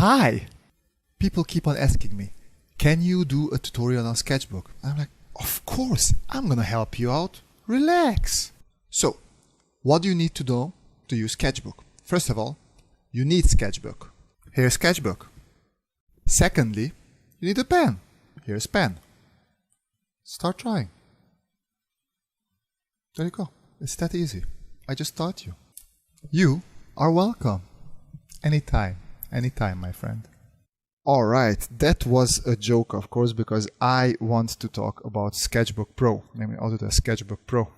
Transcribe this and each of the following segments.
Hi! People keep on asking me, can you do a tutorial on Sketchbook? I'm like, of course, I'm gonna help you out. Relax. So, what do you need to know to use Sketchbook? First of all, you need Sketchbook. Here's Sketchbook. Secondly, you need a pen. Here's pen. Start trying. There you go. It's that easy. I just taught you. You are welcome. Anytime. Anytime, my friend. Alright, that was a joke, of course, because I want to talk about Sketchbook Pro. Namely, Autodesk Sketchbook Pro.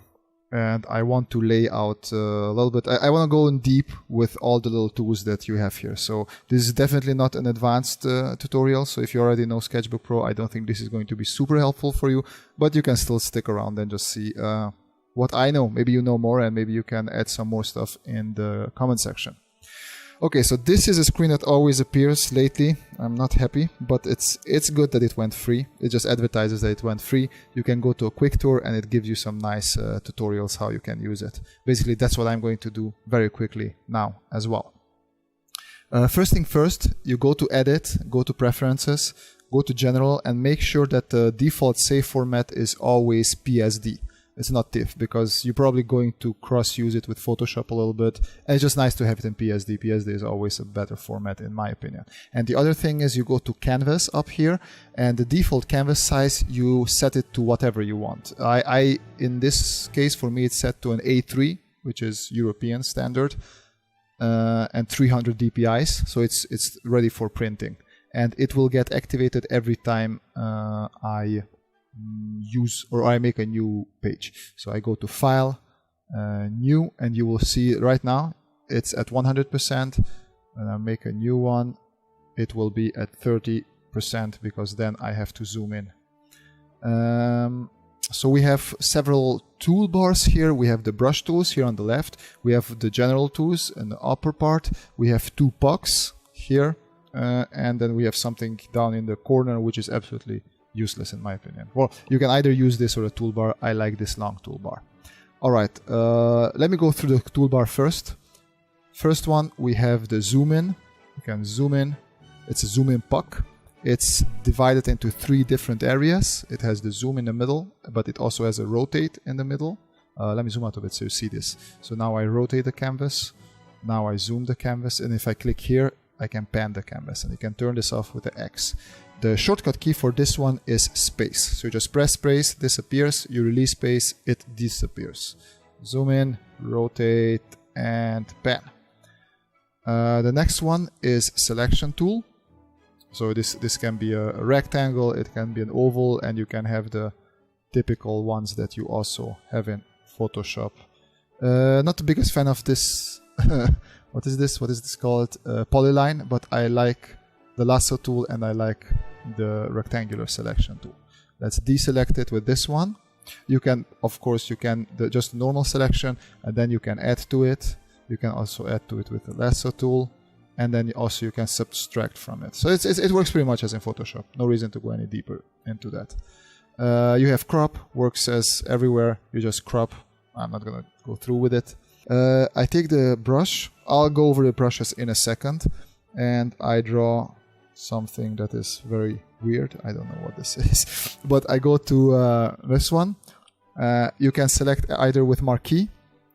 And I want to lay out a little bit. I want to go in deep with all the little tools that you have here. So this is definitely not an advanced tutorial. So if you already know Sketchbook Pro, I don't think this is going to be super helpful for you. But you can still stick around and just see what I know. Maybe you know more and maybe you can add some more stuff in the comment section. Okay, so this is a screen that always appears lately. I'm not happy, but it's good that it went free. It just advertises that it went free. You can go to a quick tour and it gives you some nice tutorials how you can use it. Basically, that's what I'm going to do very quickly now as well. First thing first, you go to Edit, go to Preferences, go to General, and make sure that the default save format is always PSD. It's not TIFF, because you're probably going to cross-use it with Photoshop a little bit. And it's just nice to have it in PSD. PSD is always a better format, in my opinion. And the other thing is you go to Canvas up here, and the default canvas size, you set it to whatever you want. In this case, for me, it's set to an A3, which is European standard, and 300 dpi's, so it's ready for printing. And it will get activated every time I make a new page. So I go to File, New, and you will see right now it's at 100%. When I make a new one, it will be at 30% because then I have to zoom in. So we have several toolbars here. We have the brush tools here on the left. We have the general tools in the upper part. We have two pucks here, and then we have something down in the corner which is absolutely useless in my opinion. Well, you can either use this or a toolbar. I like this long toolbar. Alright, let me go through the toolbar first. First one, we have the zoom in. You can zoom in. It's a zoom in puck. It's divided into 3 different areas. It has the zoom in the middle, but it also has a rotate in the middle. Let me zoom out a bit so you see this. So now I rotate the canvas. Now I zoom the canvas, and if I click here, I can pan the canvas, and you can turn this off with the X. The shortcut key for this one is space. So you just press space, this appears, you release space, it disappears. Zoom in, rotate, and pan. The next one is selection tool. So this can be a rectangle, it can be an oval, and you can have the typical ones that you also have in Photoshop. Not the biggest fan of this. What is this called? Polyline, but I like the lasso tool and I like the rectangular selection tool. Let's deselect it with this one. You can, of course, just normal selection, and then you can add to it. You can also add to it with the lasso tool, and then also you can subtract from it. So it works pretty much as in Photoshop. No reason to go any deeper into that. You have crop, works as everywhere. You just crop. I'm not gonna go through with it. I take the brush. I'll go over the brushes in a second, and I draw something that is very weird. I don't know what this is, but I go to this one. You can select either with marquee,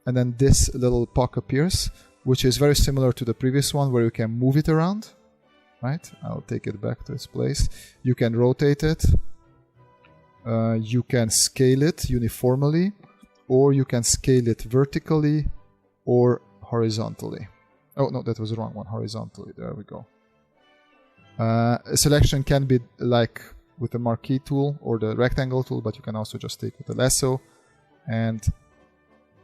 and then this little puck appears, which is very similar to the previous one where you can move it around, right? I'll take it back to its place. You can rotate it. You can scale it uniformly, or you can scale it vertically or horizontally. Oh no, that was the wrong one. Horizontally, there we go. Selection can be like with the marquee tool or the rectangle tool, but you can also just take with the lasso and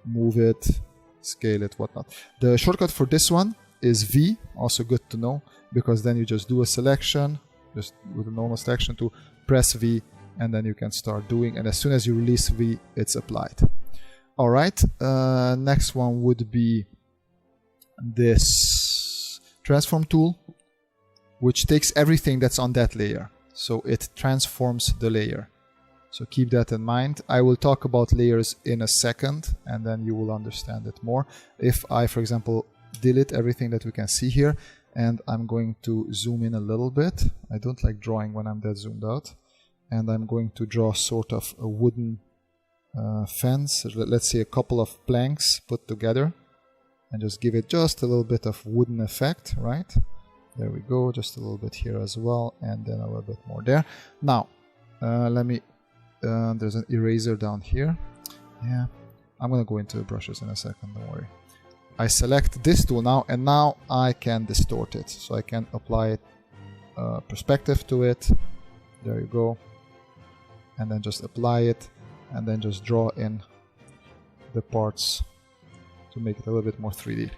move it, scale it, whatnot. The shortcut for this one is V, also good to know, because then you just do a selection, just with a normal selection tool, press V, and then you can start doing, and as soon as you release V, it's applied. Alright, next one would be this transform tool, which takes everything that's on that layer. So it transforms the layer. So keep that in mind. I will talk about layers in a second, and then you will understand it more. If I, for example, delete everything that we can see here, and I'm going to zoom in a little bit. I don't like drawing when I'm that zoomed out. And I'm going to draw sort of a wooden fence. Let's say a couple of planks put together, and just give it just a little bit of wooden effect, right? There we go, just a little bit here as well, and then a little bit more there. Now, let me, there's an eraser down here. Yeah, I'm gonna go into the brushes in a second, don't worry. I select this tool now, and now I can distort it. So I can apply perspective to it. There you go. And then just apply it, and then just draw in the parts to make it a little bit more 3D.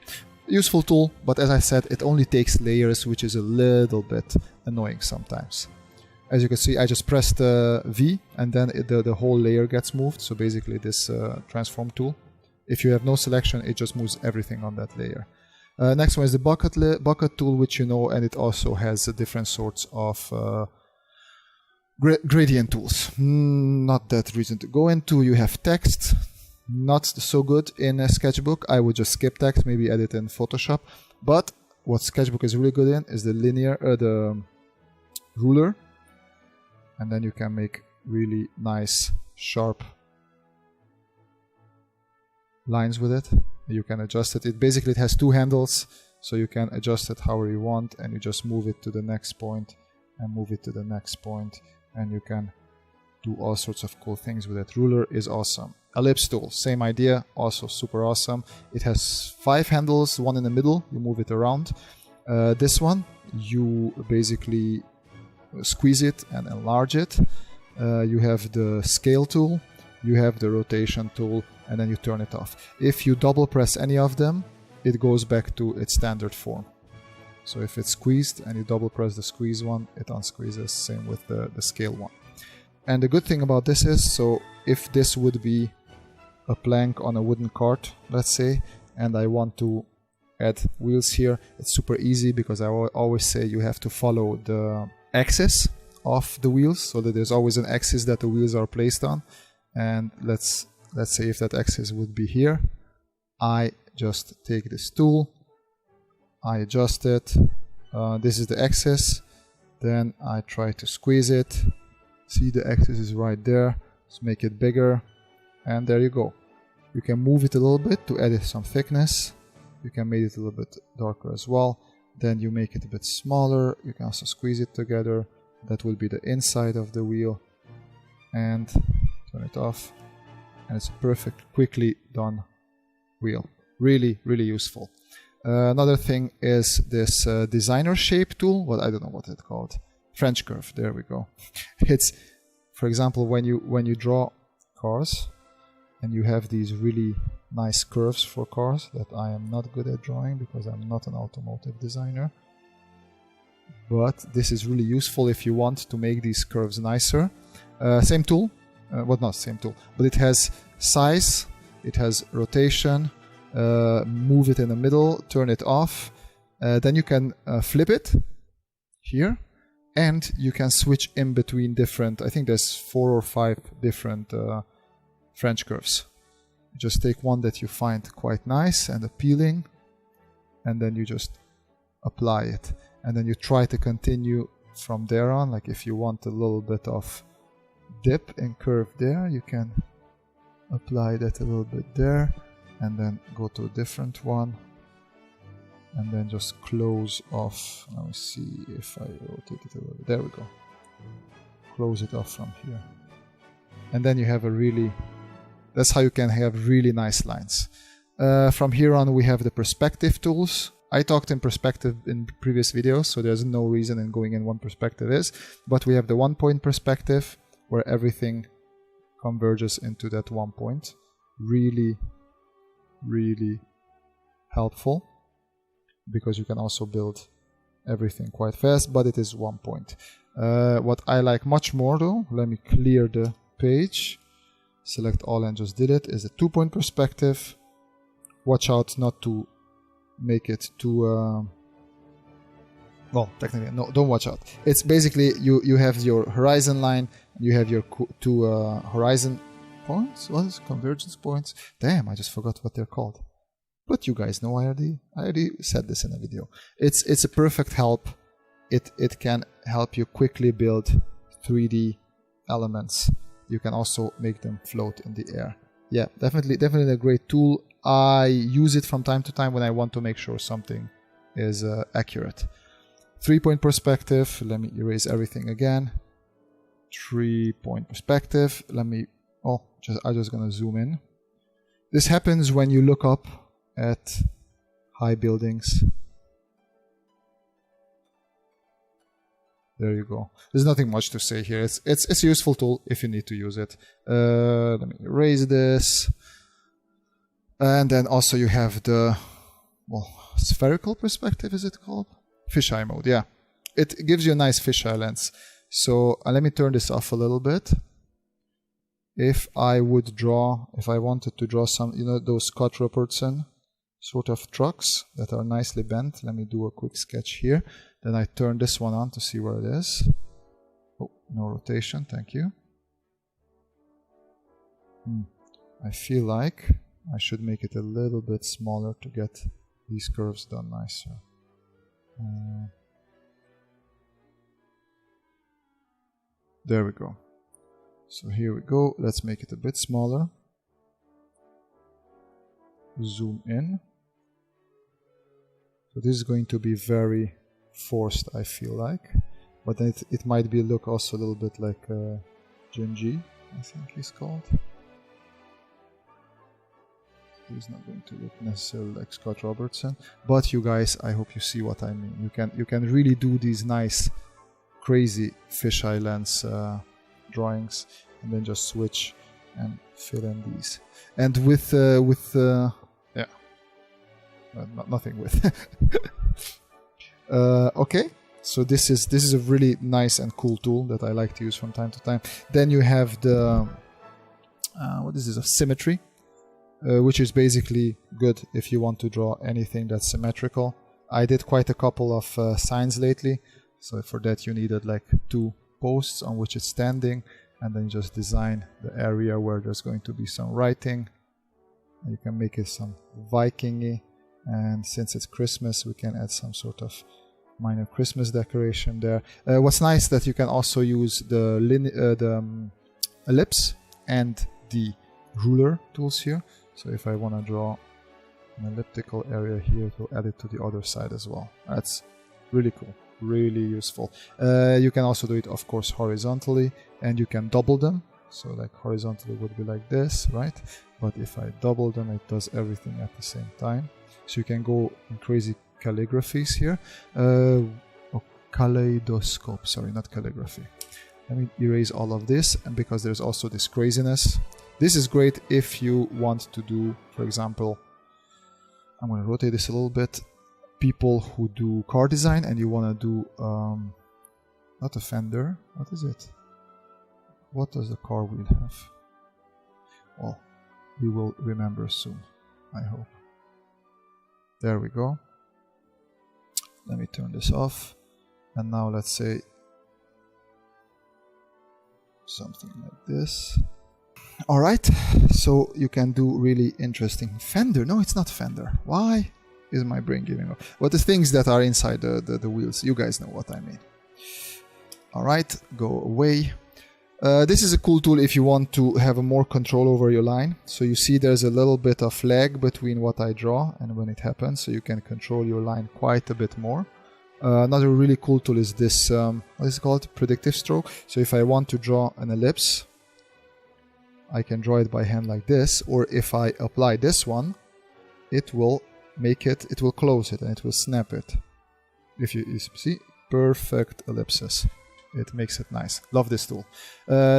Useful tool, but as I said, it only takes layers, which is a little bit annoying sometimes. As you can see, I just pressed V, and then the whole layer gets moved. So basically this transform tool. If you have no selection, it just moves everything on that layer. Next one is the bucket tool, which you know, and it also has different sorts of gradient tools. Not that reason to go into. You have text, not so good in a sketchbook. I would just skip text, maybe edit in Photoshop. But what sketchbook is really good in is the the ruler, and then you can make really nice sharp lines with it. You can adjust it. It has two handles, so you can adjust it however you want, and you just move it to the next point and move it to the next point, and you can do all sorts of cool things with it. Ruler is awesome. Ellipse tool, same idea, also super awesome. It has 5 handles, one in the middle, you move it around. This one, you basically squeeze it and enlarge it. You have the scale tool, you have the rotation tool, and then you turn it off. If you double press any of them, it goes back to its standard form. So if it's squeezed and you double press the squeeze one, it unsqueezes. Same with the scale one. And the good thing about this is, so if this would be a plank on a wooden cart, let's say, and I want to add wheels here, it's super easy, because I always say you have to follow the axis of the wheels, so that there's always an axis that the wheels are placed on. And let's say if that axis would be here, I just take this tool, I adjust it, this is the axis, then I try to squeeze it, see the axis is right there, let's make it bigger, and there you go. You can move it a little bit to add some thickness, you can make it a little bit darker as well, then you make it a bit smaller, you can also squeeze it together, that will be the inside of the wheel, and turn it off, and it's a perfect, quickly done wheel. Really, really useful. Another thing is this designer shape tool. Well, I don't know what it's called. French curve. There we go. It's, for example, when you draw cars, and you have these really nice curves for cars that I am not good at drawing because I'm not an automotive designer. But this is really useful if you want to make these curves nicer. Same tool. Well, not same tool, but it has size, it has rotation, move it in the middle, turn it off, then you can flip it here, and you can switch in between different, I think there's 4 or 5 different French curves. You just take one that you find quite nice and appealing, and then you just apply it, and then you try to continue from there on. Like if you want a little bit of dip and curve there, you can apply that a little bit there, and then go to a different one, and then just close off. Let me see if I rotate it a little bit. There we go. Close it off from here, and then you have a really, that's how you can have really nice lines. From here on we have the perspective tools. I talked in perspective in previous videos, so there's no reason in going in one perspective is, but we have the 1-point perspective, where everything converges into that 1 point. Really, really helpful, because you can also build everything quite fast, but it is 1 point. What I like much more though, let me clear the page, select all and just delete, is the 2-point perspective. Watch out not to make it too well, technically, no, don't watch out. It's basically, you have your horizon line, you have your 2 horizon points. What is convergence points? Damn, I just forgot what they're called. But you guys know I already said this in a video. It's a perfect help. It can help you quickly build 3D elements. You can also make them float in the air. Yeah, definitely a great tool. I use it from time to time when I want to make sure something is accurate. 3-point perspective. Let me erase everything again. 3-point perspective. I'm just gonna zoom in. This happens when you look up at high buildings. There you go. There's nothing much to say here. It's a useful tool if you need to use it. Let me erase this. And then also you have the spherical perspective, is it called? Fisheye mode, yeah. It gives you a nice fisheye lens. So let me turn this off a little bit. If I wanted to draw some, those Scott Robertson sort of trucks that are nicely bent. Let me do a quick sketch here. Then I turn this one on to see where it is. Oh, no rotation, thank you. I feel like I should make it a little bit smaller to get these curves done nicer. There we go. So here we go. Let's make it a bit smaller. Zoom in. So this is going to be very forced, I feel like. But then it might look also a little bit like Jinji, I think he's called. He's not going to look necessarily like Scott Robertson. But you guys, I hope you see what I mean. You can really do these nice, crazy fisheye lens drawings, and then just switch and fill in these. And nothing with. Okay, so this is a really nice and cool tool that I like to use from time to time. Then you have the what is this? A symmetry, which is basically good if you want to draw anything that's symmetrical. I did quite a couple of signs lately, so for that you needed like 2 posts on which it's standing, and then just design the area where there's going to be some writing. You can make it some Viking-y, and since it's Christmas, we can add some sort of minor Christmas decoration there. What's nice that you can also use the ellipse and the ruler tools here. So if I want to draw an elliptical area here, it will add it to the other side as well. That's really cool, really useful. You can also do it, of course, horizontally, and you can double them. So like horizontally would be like this, right? But if I double them, it does everything at the same time. So you can go in crazy calligraphies here. Kaleidoscope, sorry, not calligraphy. Let me erase all of this, and because there's also this craziness. This is great if you want to do, for example, I'm going to rotate this a little bit, people who do car design, and you want to do, not a fender, what is it? What does the car wheel have? Well, we will remember soon, I hope. There we go. Let me turn this off. And now let's say something like this. Alright, so you can do really interesting fender. No, it's not fender. Why is my brain giving up? But the things that are inside the wheels, you guys know what I mean. Alright, go away. This is a cool tool if you want to have a more control over your line. So you see there's a little bit of lag between what I draw and when it happens, so you can control your line quite a bit more. Another really cool tool is this, what is it called? Predictive stroke. So if I want to draw an ellipse, I can draw it by hand like this, or if I apply this one, it will make it, it will close it and it will snap it. If you see, perfect ellipses. It makes it nice. Love this tool.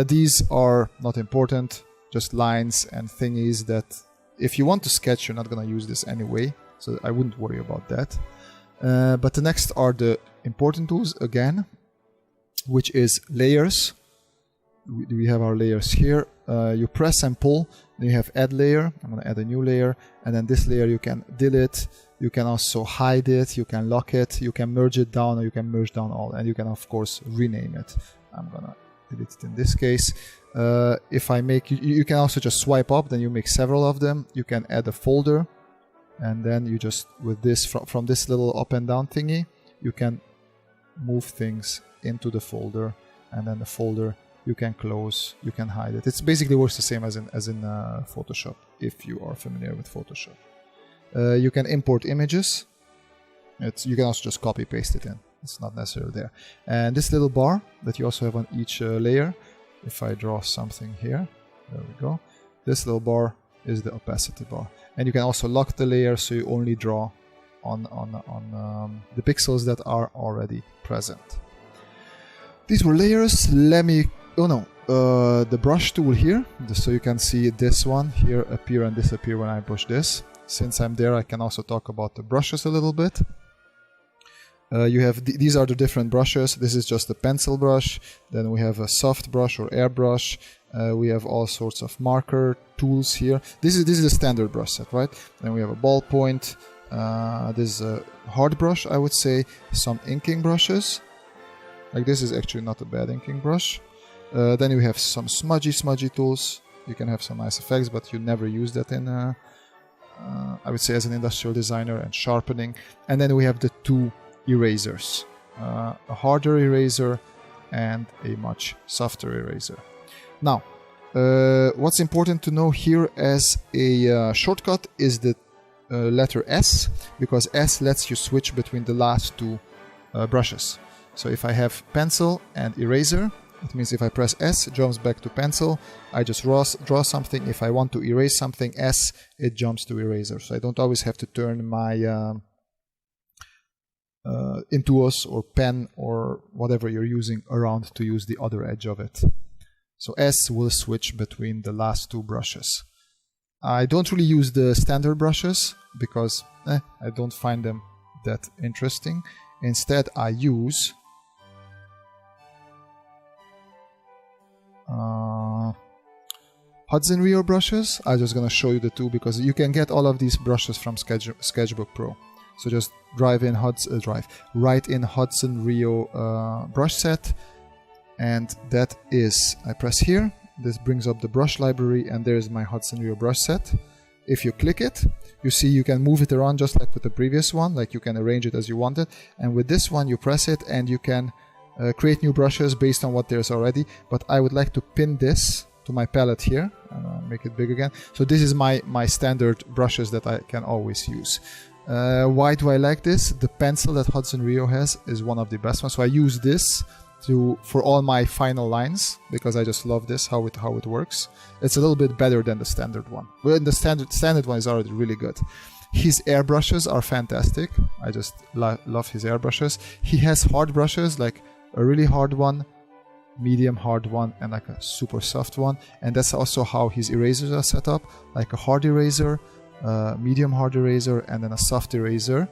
These are not important, just lines and thingies that if you want to sketch, you're not going to use this anyway, so I wouldn't worry about that. But the next are the important tools again, which is layers. We have our layers here. You press and pull, then you have add layer. I'm going to add a new layer, and then this layer you can delete. You can also hide it, you can lock it, you can merge it down, or you can merge down all, and you can of course rename it. I'm gonna delete it in this case. If I make, you can also just swipe up, then you make several of them. You can add a folder, And then you just, with this, from this little up and down thingy, you can move things into the folder, and then the folder you can close, you can hide it. It's basically works the same as in Photoshop, if you are familiar with Photoshop. You can import images. You can also just copy paste it in. It's not necessarily there. And this little bar that you also have on each layer, if I draw something here, there we go. This little bar is the opacity bar. And you can also lock the layer so you only draw on the pixels that are already present. These were layers. Let me, the brush tool here, so you can see this one here appear and disappear when I push this. Since I'm there, I can also talk about the brushes a little bit. You have these are the different brushes. This is just a pencil brush. Then we have a soft brush or airbrush. We have all sorts of marker tools here. This is the standard brush set, right? Then we have a ballpoint. This is a hard brush, I would say. Some inking brushes. Like this is actually not a bad inking brush. Then you have some smudgy tools. You can have some nice effects, but you never use that in, I would say, as an industrial designer, and sharpening. And then we have the two erasers, a harder eraser and a much softer eraser. Now, what's important to know here as a shortcut is the letter S, because S lets you switch between the last two brushes. So if I have pencil and eraser, it means if I press S, it jumps back to pencil. I just draw something. If I want to erase something, S, it jumps to eraser. So I don't always have to turn my Intuos or pen or whatever you're using around to use the other edge of it. So S will switch between the last two brushes. I don't really use the standard brushes because I don't find them that interesting. Instead, I use Hudson Rio brushes. I'm just going to show you the two because you can get all of these brushes from Sketchbook Pro. So just write in Hudson Rio brush set, and that is, I press here, this brings up the brush library, and there's my Hudson Rio brush set. If you click it, you see you can move it around just like with the previous one, like you can arrange it as you want it. And with this one, you press it and you can create new brushes based on what there's already. But I would like to pin this to my palette here, and make it big again. So this is my standard brushes that I can always use. Why do I like this? The pencil that Hudson Rio has is one of the best ones. So I use this for all my final lines because I just love this, how it works. It's a little bit better than the standard one. Well, the standard one is already really good. His airbrushes are fantastic. I just love his airbrushes. He has hard brushes, like a really hard one, medium hard one, and like a super soft one. And that's also how his erasers are set up, like a hard eraser, medium hard eraser, and then a soft eraser.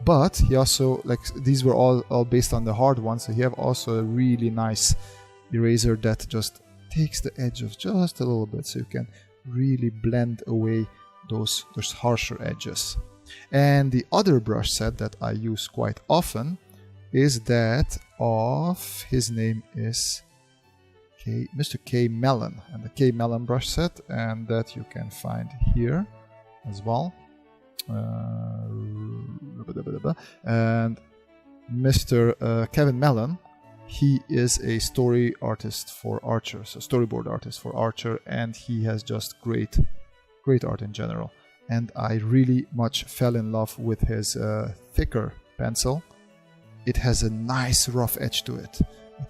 But he also, like, these were all based on the hard one, so he have also a really nice eraser that just takes the edge of just a little bit, so you can really blend away those harsher edges. And the other brush set that I use quite often is that of, his name is Mr. K. Mellon, and the K. Mellon brush set, and that you can find here as well. And Mr. Kevin Mellon, he is a story artist for Archer, so storyboard artist for Archer, and he has just great art in general. And I really much fell in love with his thicker pencil. It has a nice rough edge to it.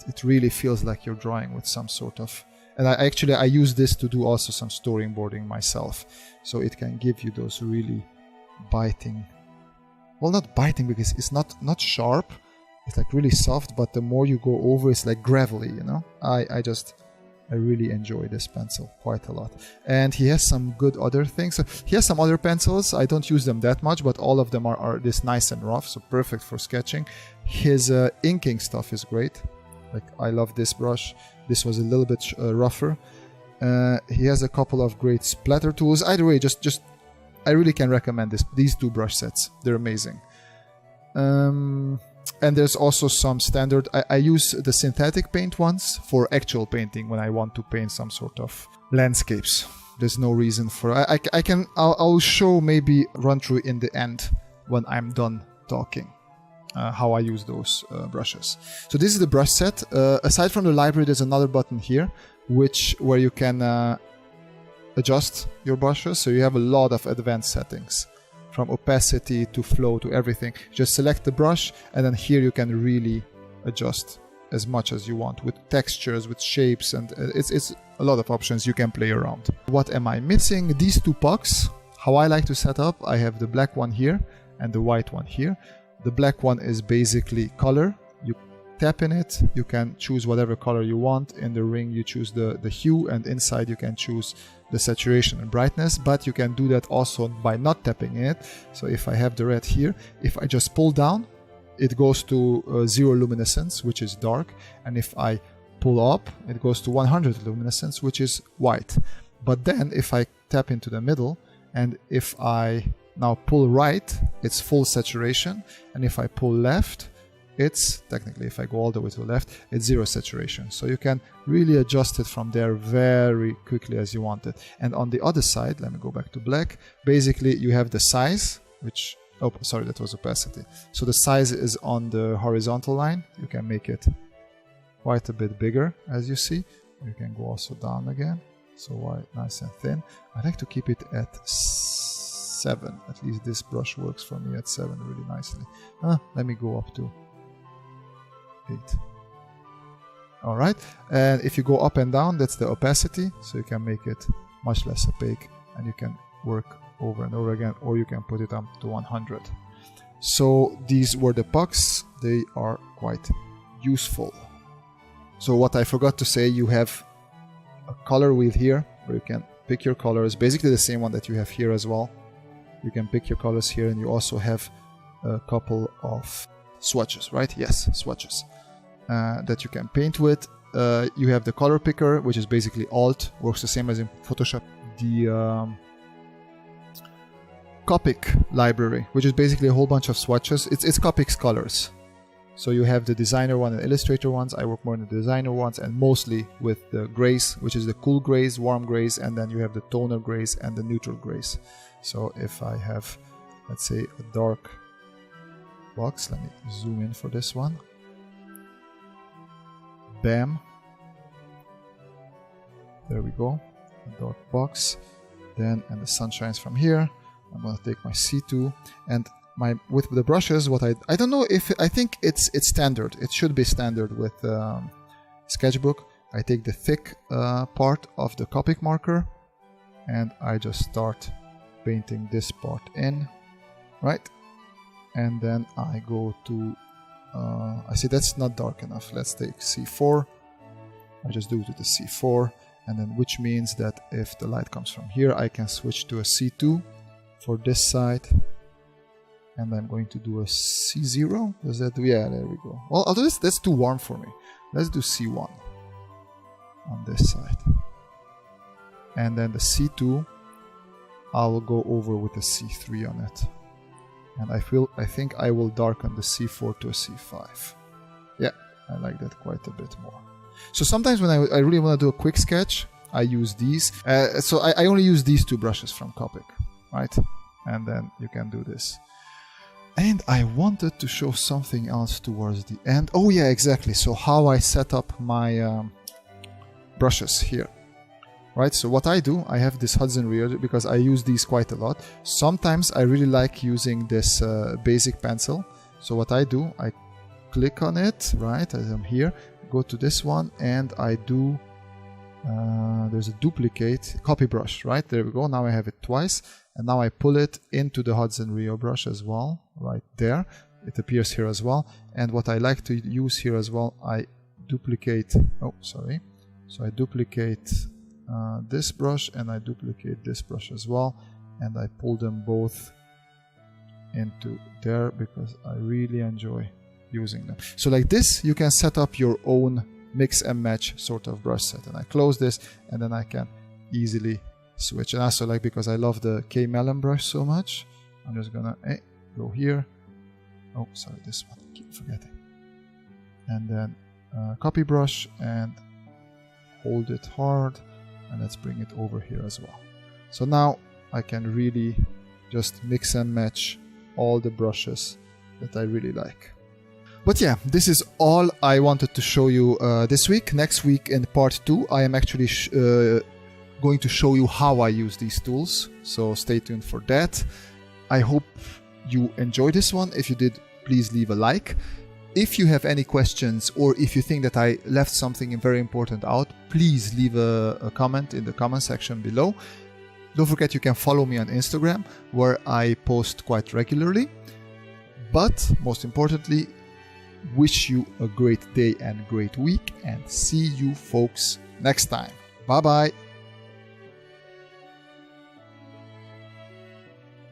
It really feels like you're drawing with some sort of... And I use this to do also some storyboarding myself. So it can give you those really biting... Well, not biting because it's not sharp. It's like really soft, but the more you go over, it's like gravelly, you know? I really enjoy this pencil quite a lot. And he has some good other things. So he has some other pencils. I don't use them that much, but all of them are this nice and rough, so perfect for sketching. His inking stuff is great. Like, I love this brush. This was a little bit rougher. He has a couple of great splatter tools. Either way, just I really can recommend these two brush sets. They're amazing. And there's also some standard... I use the synthetic paint ones for actual painting when I want to paint some sort of landscapes. There's no reason for I'll show maybe run through in the end when I'm done talking how I use those brushes. So this is the brush set. Aside from the library, there's another button here where you can adjust your brushes. So you have a lot of advanced settings, from opacity to flow to everything. Just select the brush, and then here you can really adjust as much as you want with textures, with shapes, and it's a lot of options you can play around. What am I missing? These two pucks. How I like to set up, I have the black one here and the white one here. The black one is basically color. You tap in it, you can choose whatever color you want. In the ring you choose the hue, and inside you can choose the saturation and brightness, but you can do that also by not tapping it. So if I have the red here, if I just pull down, it goes to 0 luminescence, which is dark, and if I pull up, it goes to 100 luminescence, which is white. But then if I tap into the middle, and if I now pull right, it's full saturation, and if I pull left, it's technically, if I go all the way to the left, it's 0 saturation. So you can really adjust it from there very quickly as you want it. And on the other side, let me go back to black, basically you have the size, which, oh sorry, that was opacity. So the size is on the horizontal line. You can make it quite a bit bigger, as you see. You can go also down again, so nice and thin. I like to keep it at 7. At least this brush works for me at 7 really nicely. Let me go up to 8. All right, and if you go up and down, that's the opacity, so you can make it much less opaque, and you can work over and over again, or you can put it up to 100. So these were the pucks. They are quite useful. So what I forgot to say, you have a color wheel here where you can pick your colors, basically the same one that you have here as well. You can pick your colors here, and you also have a couple of swatches, right? Yes, swatches that you can paint with. You have the color picker, which is basically Alt, works the same as in Photoshop. The Copic library, which is basically a whole bunch of swatches. It's Copic's colors. So you have the designer one and Illustrator ones. I work more on the designer ones, and mostly with the grays, which is the cool grays, warm grays, and then you have the toner grays and the neutral grays. So if I have, let's say, a dark box, let me zoom in for this one. Bam. There we go. A dark box. Then, and the sun shines from here. I'm going to take my C2, and with the brushes, what I don't know if I think it's standard. It should be standard with Sketchbook. I take the thick part of the Copic marker, and I just start painting this part in, right? And then I go to I see that's not dark enough. Let's take C4. I just do it with the C4, and then which means that if the light comes from here, I can switch to a C2 for this side. And I'm going to do a C0. Does that do? Yeah, there we go. Well, although that's too warm for me. Let's do C1 on this side. And then the C2, I will go over with a C3 on it. And I think I will darken the C4 to a C5. Yeah, I like that quite a bit more. So sometimes when I really want to do a quick sketch, I use these. So I only use these two brushes from Copic, right? And then you can do this. And I wanted to show something else towards the end. Oh yeah, exactly. So how I set up my brushes here. Right, so what I do, I have this Hudson Rear because I use these quite a lot. Sometimes I really like using this basic pencil. So what I do, I click on it, right, as I'm here, go to this one, and I do, there's a duplicate copy brush, right, there we go. Now I have it twice, and now I pull it into the Hudson Rio brush as well, right there. It appears here as well. And what I like to use here as well, I duplicate, oh, sorry. So I duplicate this brush, and I duplicate this brush as well, and I pull them both into there because I really enjoy using them. So like this, you can set up your own mix and match sort of brush set. And I close this, and then I can easily switch. And also, like, because I love the K Melon brush so much, I'm just gonna go here. Oh, sorry, this one, I keep forgetting. And then copy brush and hold it hard. And let's bring it over here as well. So now I can really just mix and match all the brushes that I really like. But yeah, this is all I wanted to show you this week. Next week in part 2, I am actually going to show you how I use these tools. So stay tuned for that. I hope you enjoyed this one. If you did, please leave a like. If you have any questions, or if you think that I left something very important out, please leave a comment in the comment section below. Don't forget you can follow me on Instagram, where I post quite regularly. But most importantly, wish you a great day and great week, and see you folks next time. Bye bye.